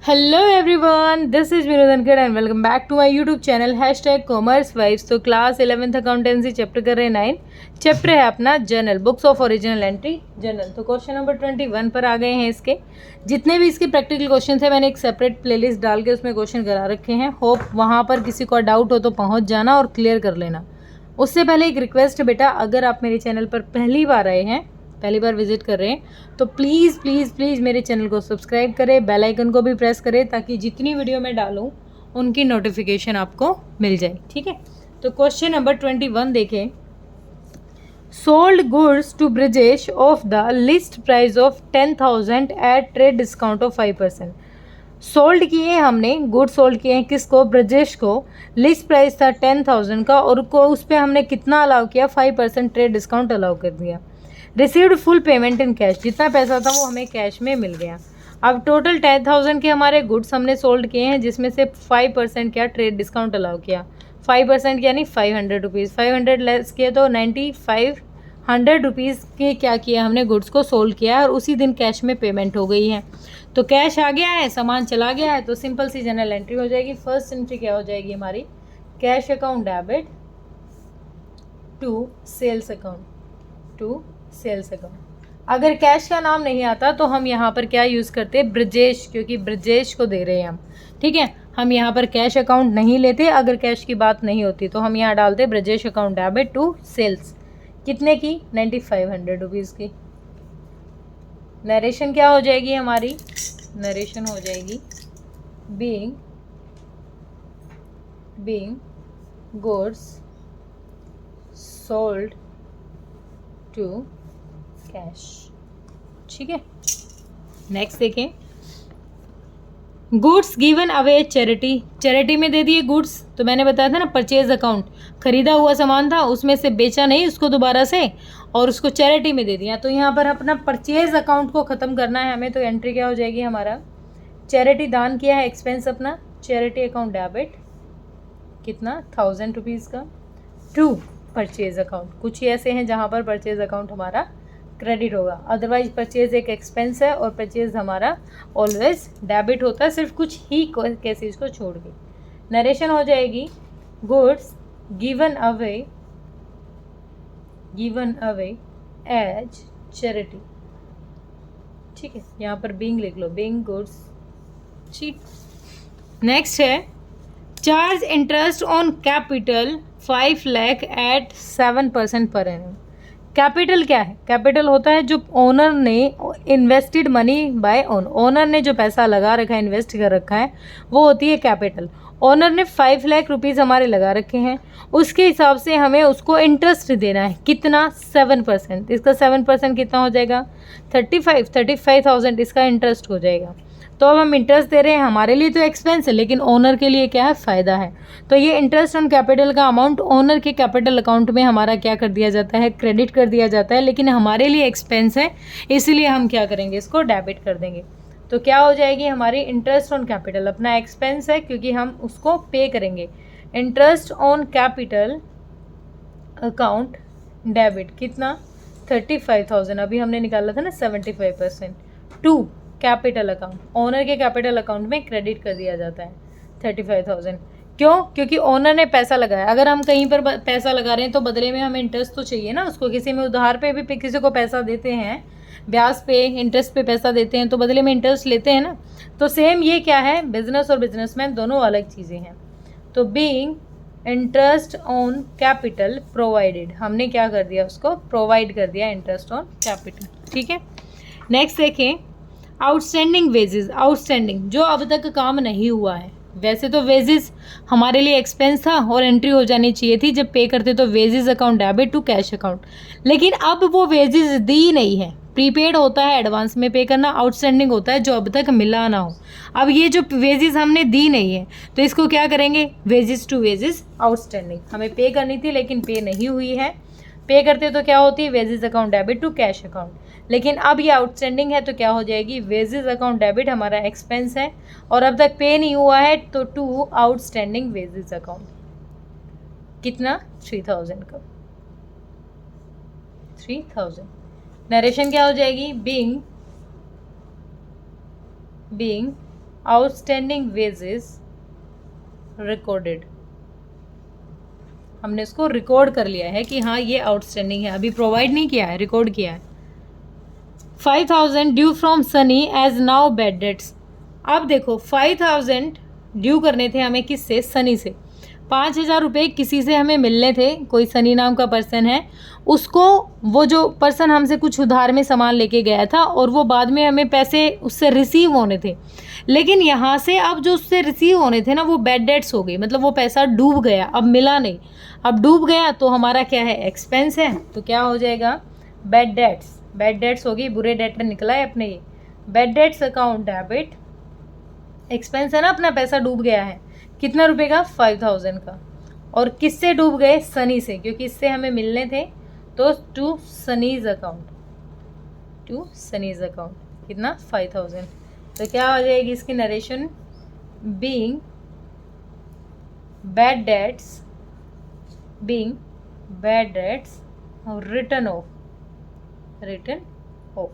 Hello everyone, this is Meenu Dhankhar and welcome back to my YouTube channel commerce vibes. तो class 11th accountancy chapter कर रहे हैं 9। Chapter है अपना journal, books of original entry journal. तो question number 21 पर आ गए हैं। इसके जितने भी इसके प्रैक्टिकल क्वेश्चन थे मैंने एक सेपरेट प्लेलिस्ट डाल के उसमें क्वेश्चन करा रखे हैं। होप वहाँ पर किसी को डाउट हो तो पहुँच जाना और क्लियर कर लेना। उससे पहले एक रिक्वेस्ट है बेटा, अगर आप मेरे चैनल पर पहली बार आए हैं, पहली बार विजिट कर रहे हैं, तो प्लीज़ प्लीज़ प्लीज़ मेरे चैनल को सब्सक्राइब करें, बेल आइकन को भी प्रेस करें ताकि जितनी वीडियो मैं डालूं उनकी नोटिफिकेशन आपको मिल जाए। ठीक है, तो क्वेश्चन नंबर 21 देखें। Sold goods to Brajesh of the list price of 10,000 at trade discount of 5%। Sold किए हमने, गुड सोल्ड किए हैं किसको? ब्रजेश को। लिस्ट प्राइस था 10,000 का और को उस पर हमने कितना अलाउ किया? 5% ट्रेड डिस्काउंट अलाउ कर दिया। Received full payment in cash, जितना पैसा था वो हमें कैश में मिल गया। अब टोटल 10,000 के हमारे गुड्स हमने सोल्ड किए हैं, जिसमें से 5% क्या ट्रेड डिस्काउंट अलाउ किया। 5% यानी 500 रुपीज़, 500 लेस किए तो 9500 रुपीज़ के क्या किया हमने? गुड्स को सोल्ड किया और उसी दिन कैश में पेमेंट हो गई है। तो कैश आ गया है, सामान चला गया है, तो सिंपल सी जनरल एंट्री हो जाएगी। फर्स्ट एंट्री क्या हो जाएगी हमारी? Cash account debit to sales account, to sales account. अगर कैश का नाम नहीं आता तो हम यहाँ पर क्या यूज़ करते? ब्रजेश, क्योंकि ब्रजेश को दे रहे हैं हम। ठीक है, हम यहाँ पर कैश अकाउंट नहीं लेते। अगर कैश की बात नहीं होती तो हम यहाँ डालते Brajesh account debit to sales. कितने की? 9500 रुपीज़ की। नरेशन क्या हो जाएगी हमारी? नरेशन हो जाएगी being goods sold to cash. ठीक है, नेक्स्ट देखें। Goods given away charity, charity में दे दिए गुड्स। तो मैंने बताया था ना, परचेज अकाउंट, खरीदा हुआ सामान था उसमें से बेचा नहीं उसको दोबारा से और उसको चैरिटी में दे दिया। तो यहाँ पर अपना परचेज अकाउंट को ख़त्म करना है हमें। तो एंट्री क्या हो जाएगी हमारा? चैरिटी दान किया है, एक्सपेंस अपना, चैरिटी अकाउंट डेबिट कितना? 1000 रुपीज़ का टू परचेज अकाउंट। कुछ ही ऐसे हैं जहाँ पर परचेज अकाउंट हमारा क्रेडिट होगा, अदरवाइज परचेज एक एक्सपेंस है और परचेज हमारा ऑलवेज डेबिट होता है, सिर्फ कुछ ही केसेस को छोड़ के। नरेशन हो जाएगी goods given away as charity. ठीक है, यहाँ पर बीइंग लिख लो, बीइंग गुड्स। ठीक, नेक्स्ट है charge interest on capital 5 lakh at 7% per annum. Capital क्या है? कैपिटल होता है जो ओनर ने इन्वेस्टेड मनी बाय ओनर ने जो पैसा लगा रखा है, इन्वेस्ट कर रखा है, वो होती है कैपिटल। ओनर ने 5 लाख रुपीज़ हमारे लगा रखे हैं, उसके हिसाब से हमें उसको इंटरेस्ट देना है। कितना? 7%। इसका 7% कितना हो जाएगा? 35,000 इसका इंटरेस्ट हो जाएगा। तो अब हम इंटरेस्ट दे रहे हैं, हमारे लिए तो एक्सपेंस है लेकिन ओनर के लिए क्या है? फ़ायदा है। तो ये इंटरेस्ट ऑन कैपिटल का अमाउंट ओनर के कैपिटल अकाउंट में हमारा क्या कर दिया जाता है? क्रेडिट कर दिया जाता है, लेकिन हमारे लिए एक्सपेंस है, इसलिए हम क्या करेंगे? इसको डेबिट कर देंगे। तो क्या हो जाएगी हमारी? इंटरेस्ट ऑन कैपिटल अपना एक्सपेंस है क्योंकि हम उसको पे करेंगे। Interest on capital account debit कितना? 35,000। अभी हमने निकाला था ना 75%। टू कैपिटल अकाउंट, ओनर के कैपिटल अकाउंट में क्रेडिट कर दिया जाता है 35,000। क्यों? क्योंकि ओनर ने पैसा लगाया। अगर हम कहीं पर पैसा लगा रहे हैं तो बदले में हमें इंटरेस्ट तो चाहिए ना उसको। किसी में उधार पे भी किसी को पैसा देते हैं, ब्याज पे, इंटरेस्ट पे पैसा देते हैं, तो बदले में इंटरेस्ट लेते हैं ना। तो सेम ये क्या है? बिजनेस और बिजनेसमैन दोनों अलग चीज़ें हैं। तो being interest on capital provided, हमने क्या कर दिया? उसको प्रोवाइड कर दिया इंटरेस्ट ऑन कैपिटल। ठीक है, नेक्स्ट देखें। आउटस्टैंडिंग वेजेस, आउटस्टैंडिंग जो अब तक काम नहीं हुआ है। वैसे तो वेजेस हमारे लिए एक्सपेंस था और एंट्री हो जानी चाहिए थी जब पे करते, तो wages account debit to cash account. लेकिन अब वो वेजेस दी नहीं है। प्रीपेड होता है एडवांस में पे करना, आउटस्टैंडिंग होता है जो अब तक मिला ना हो। अब ये जो वेजेस हमने दी नहीं है तो इसको क्या करेंगे? वेजेस टू वेजेस आउटस्टैंडिंग, हमें पे करनी थी लेकिन पे नहीं हुई है। पे करते तो क्या होती है? Wages account debit to cash account. लेकिन अब ये आउटस्टैंडिंग है तो क्या हो जाएगी? वेजेस अकाउंट डेबिट, हमारा एक्सपेंस है और अब तक पे नहीं हुआ है तो टू आउटस्टैंडिंग वेजेस अकाउंट। कितना? 3000 का, 3000। नरेशन क्या हो जाएगी? बीइंग आउटस्टैंडिंग वेजेस रिकॉर्डेड, हमने इसको रिकॉर्ड कर लिया है कि हाँ ये आउटस्टैंडिंग है, अभी प्रोवाइड नहीं किया है, रिकॉर्ड किया है। 5,000 due from Sunny as now bad debts. अब देखो 5,000 ड्यू करने थे हमें किससे, सनी से। 5,000 रुपये किसी से हमें मिलने थे, कोई सनी नाम का पर्सन है, उसको वो जो पर्सन हमसे कुछ उधार में सामान लेके गया था और वो बाद में हमें पैसे उससे रिसीव होने थे, लेकिन यहाँ से अब जो उससे रिसीव होने थे ना वो बैड डेट्स हो गई, मतलब वो पैसा डूब गया, अब मिला नहीं। अब डूब गया तो हमारा क्या है, एक्सपेंस है, तो क्या हो जाएगा, बैड डेट्स। बैड डेट्स होगी, बुरे डेटर निकला है अपने, ये bad debts account debit, expense है ना अपना, पैसा डूब गया है, कितना रुपए का, 5,000 का। और किससे डूब गए, सनी से, क्योंकि इससे हमें मिलने थे, तो to Sunny's account, to Sunny's account कितना, 5,000। तो क्या हो जाएगी इसकी narration, being bad debts, being bad debts written off, written off.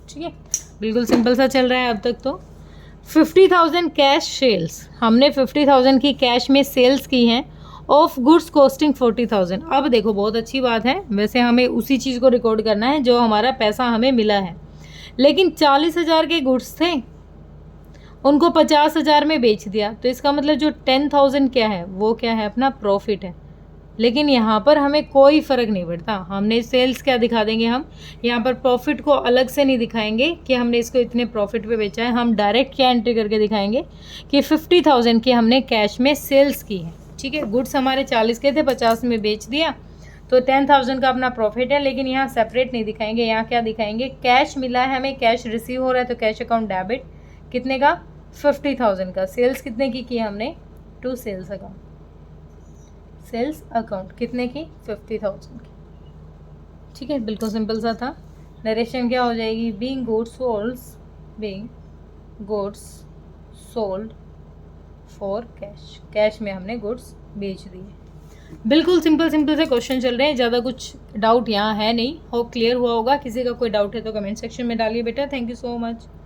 ठीक है, बिल्कुल सिंपल सा चल रहा है अब तक। तो 50,000 कैश सेल्स, हमने 50,000 की कैश में सेल्स की हैं, ऑफ गुड्स कॉस्टिंग 40,000। अब देखो बहुत अच्छी बात है, वैसे हमें उसी चीज़ को रिकॉर्ड करना है जो हमारा पैसा हमें मिला है, लेकिन 40,000 के गुड्स थे, उनको 50,000 में बेच दिया, तो इसका मतलब जो 10,000 क्या है, वो क्या है, अपना प्रॉफिट है। लेकिन यहाँ पर हमें कोई फ़र्क नहीं पड़ता, हमने सेल्स क्या दिखा देंगे, हम यहाँ पर प्रॉफिट को अलग से नहीं दिखाएंगे कि हमने इसको इतने प्रॉफिट पे बेचा है, हम डायरेक्ट क्या एंट्री करके दिखाएंगे कि 50,000 की हमने कैश में सेल्स की है। ठीक है, गुड्स हमारे 40 के थे, 50 में बेच दिया, तो 10,000 का अपना प्रॉफिट है, लेकिन यहाँ सेपरेट नहीं दिखाएंगे, यहाँ क्या दिखाएंगे, कैश मिला है हमें, कैश रिसीव हो रहा है, तो कैश अकाउंट डेबिट कितने का, 50,000 का। सेल्स कितने की हमने, to sales account, sales account कितने की, 50,000 की। ठीक है, बिल्कुल सिंपल सा था। नरेशन क्या हो जाएगी, being goods sold, being goods sold for cash, cash में हमने गुड्स बेच दिए। बिल्कुल सिंपल से क्वेश्चन चल रहे हैं, ज़्यादा कुछ डाउट यहाँ है नहीं। होप क्लियर हुआ होगा, किसी का कोई डाउट है तो कमेंट सेक्शन में डालिए बेटा। Thank you so much.